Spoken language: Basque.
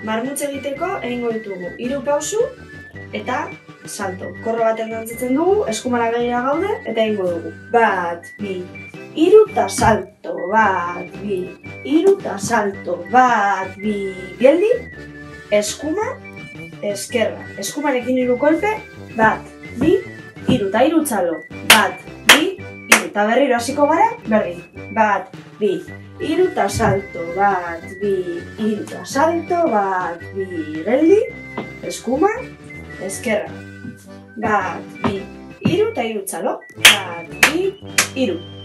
Marmutze egiteko egingo ditugu 3 pausu eta salto. Korro baten dantzatzen dugu, eskumara begira gaude eta egingo dugu. 1, 2, 3 eta salto. 1, 2, 3 eta salto. 1, 2, geldi, eskuma, eskerra. Eskumarekin 3 kolpe, 1, 2, 3 eta 3 txalo. 1, 2, 3 eta berriro hasiko gara, berdin. 1, 2, 3 eta salto. 1, 2, 3 eta salto. 1, 2, geldi, eskuma, eskerra. 1, 2, 3 eta 3 txalo. 1, 2, 3.